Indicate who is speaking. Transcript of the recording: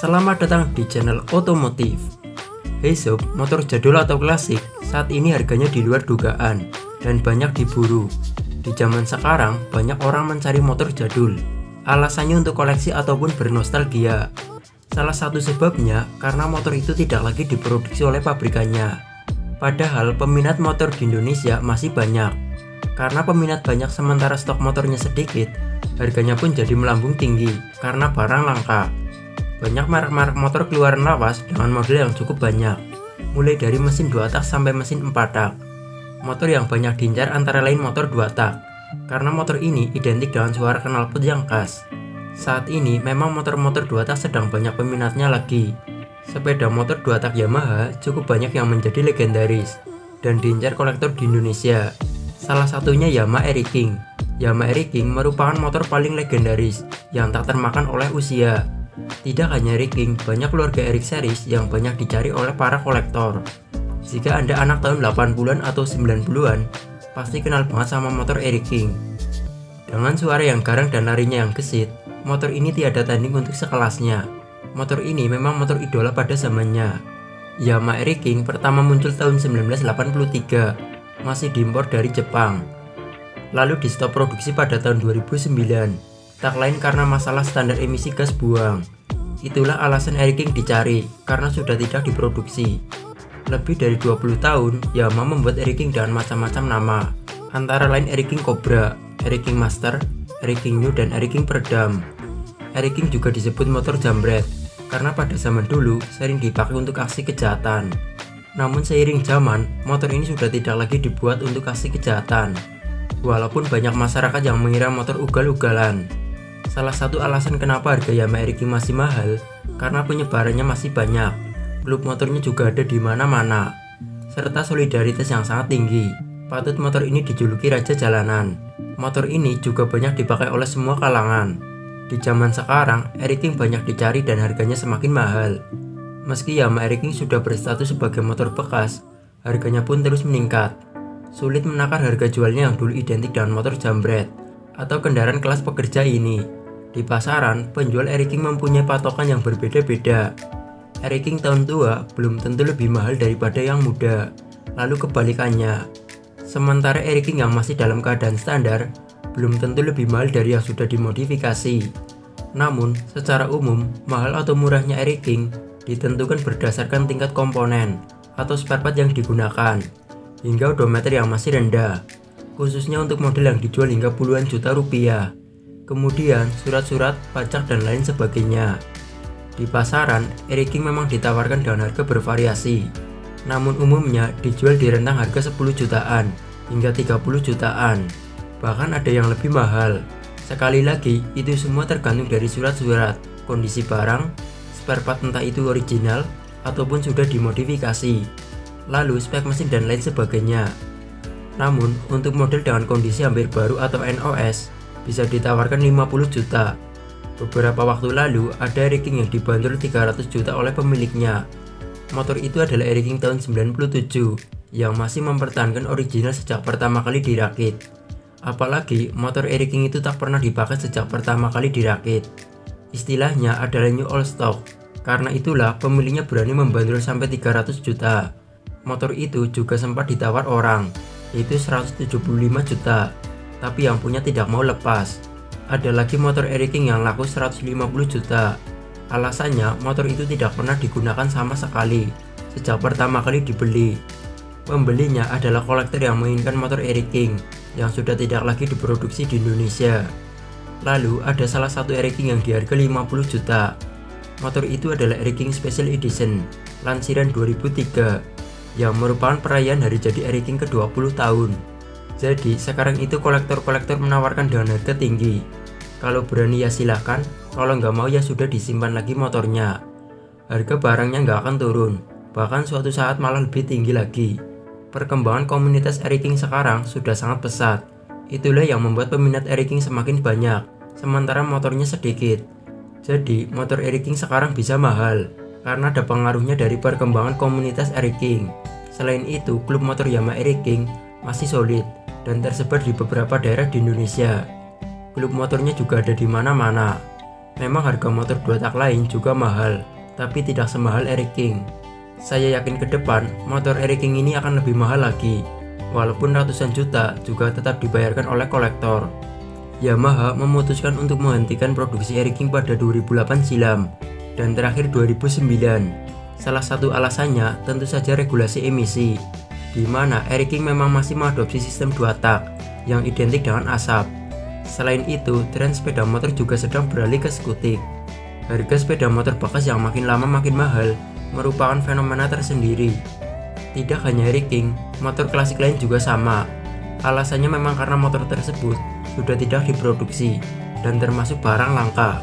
Speaker 1: Selamat datang di channel otomotif. Hey sob, motor jadul atau klasik saat ini harganya di luar dugaan dan banyak diburu. Di zaman sekarang banyak orang mencari motor jadul, alasannya untuk koleksi ataupun bernostalgia. Salah satu sebabnya karena motor itu tidak lagi diproduksi oleh pabrikannya. Padahal peminat motor di Indonesia masih banyak. Karena peminat banyak sementara stok motornya sedikit, harganya pun jadi melambung tinggi karena barang langka. Banyak merek-merek motor keluaran lawas dengan model yang cukup banyak, mulai dari mesin 2 tak sampai mesin 4 tak. Motor yang banyak diincar antara lain motor 2 tak, karena motor ini identik dengan suara knalpot yang khas. Saat ini memang motor-motor 2 tak sedang banyak peminatnya lagi. Sepeda motor 2 tak Yamaha cukup banyak yang menjadi legendaris dan diincar kolektor di Indonesia. Salah satunya Yamaha Airy King. Yamaha Airy King merupakan motor paling legendaris yang tak termakan oleh usia. Tidak hanya Airy King, banyak keluarga Eric series yang banyak dicari oleh para kolektor. Jika Anda anak tahun 80-an atau 90-an, pasti kenal banget sama motor Airy King. Dengan suara yang garang dan larinya yang gesit, motor ini tiada tanding untuk sekelasnya. Motor ini memang motor idola pada zamannya. Yamaha Airy King pertama muncul tahun 1983, masih diimpor dari Jepang. Lalu di stop produksi pada tahun 2009. Tak lain karena masalah standar emisi gas buang. Itulah alasan Airy King dicari, karena sudah tidak diproduksi. Lebih dari 20 tahun, Yamaha membuat Airy King dengan macam-macam nama, antara lain Airy King Cobra, Airy King Master, Airy King New, dan Airy King Peredam. Airy King juga disebut motor jambret, karena pada zaman dulu sering dipakai untuk aksi kejahatan. Namun seiring zaman, motor ini sudah tidak lagi dibuat untuk aksi kejahatan. Walaupun banyak masyarakat yang mengira motor ugal-ugalan. Salah satu alasan kenapa harga Yamaha Airy King masih mahal, karena penyebarannya masih banyak. Klub motornya juga ada di mana-mana, serta solidaritas yang sangat tinggi. Patut motor ini dijuluki raja jalanan. Motor ini juga banyak dipakai oleh semua kalangan. Di zaman sekarang, Airy King banyak dicari dan harganya semakin mahal. Meski Yamaha Airy King sudah berstatus sebagai motor bekas, harganya pun terus meningkat. Sulit menakar harga jualnya yang dulu identik dengan motor jambret atau kendaraan kelas pekerja ini. Di pasaran, penjual Airy King mempunyai patokan yang berbeda-beda. Airy King tahun tua belum tentu lebih mahal daripada yang muda, lalu kebalikannya. Sementara Airy King yang masih dalam keadaan standar belum tentu lebih mahal dari yang sudah dimodifikasi. Namun, secara umum, mahal atau murahnya Airy King ditentukan berdasarkan tingkat komponen atau spare part yang digunakan, hingga odometer yang masih rendah, khususnya untuk model yang dijual hingga puluhan juta rupiah. Kemudian surat-surat, pajak, dan lain sebagainya. Di pasaran, Airy King memang ditawarkan dengan harga bervariasi, namun umumnya dijual di rentang harga 10 jutaan hingga 30 jutaan. Bahkan ada yang lebih mahal. Sekali lagi, itu semua tergantung dari surat-surat, kondisi barang, spare part entah itu original ataupun sudah dimodifikasi, lalu spek mesin dan lain sebagainya. Namun, untuk model dengan kondisi hampir baru atau NOS, bisa ditawarkan 50 juta. Beberapa waktu lalu, ada Airy King yang dibanderol 300 juta oleh pemiliknya. Motor itu adalah Airy King tahun 97, yang masih mempertahankan original sejak pertama kali dirakit. Apalagi, motor Airy King itu tak pernah dipakai sejak pertama kali dirakit. Istilahnya adalah new old stock. Karena itulah pemiliknya berani membanderol sampai 300 juta. Motor itu juga sempat ditawar orang, yaitu 175 juta. Tapi yang punya tidak mau lepas. Ada lagi motor Airy King yang laku 150 juta. Alasannya motor itu tidak pernah digunakan sama sekali sejak pertama kali dibeli. Pembelinya adalah kolektor yang menginginkan motor Airy King yang sudah tidak lagi diproduksi di Indonesia. Lalu ada salah satu Airy King yang diharga 50 juta. Motor itu adalah Airy King Special Edition lansiran 2003 yang merupakan perayaan hari jadi Airy King ke-20 tahun. Jadi sekarang itu kolektor-kolektor menawarkan dengan harga tinggi. Kalau berani ya silahkan, kalau nggak mau ya sudah disimpan lagi motornya. Harga barangnya nggak akan turun, bahkan suatu saat malah lebih tinggi lagi. Perkembangan komunitas Airy King sekarang sudah sangat pesat. Itulah yang membuat peminat Airy King semakin banyak, sementara motornya sedikit. Jadi motor Airy King sekarang bisa mahal, karena ada pengaruhnya dari perkembangan komunitas Airy King. Selain itu, klub motor Yamaha Airy King masih solid dan tersebar di beberapa daerah di Indonesia. Klub motornya juga ada di mana-mana. Memang harga motor 2 tak lain juga mahal, tapi tidak semahal Eric King. Saya yakin ke depan motor Eric King ini akan lebih mahal lagi, walaupun ratusan juta juga tetap dibayarkan oleh kolektor. Yamaha memutuskan untuk menghentikan produksi Eric King pada 2008 silam dan terakhir 2009. Salah satu alasannya tentu saja regulasi emisi, di mana Eric King memang masih mengadopsi sistem 2 tak yang identik dengan asap. Selain itu, tren sepeda motor juga sedang beralih ke skutik. Harga sepeda motor bekas yang makin lama makin mahal merupakan fenomena tersendiri. Tidak hanya Eric King, motor klasik lain juga sama. Alasannya memang karena motor tersebut sudah tidak diproduksi dan termasuk barang langka.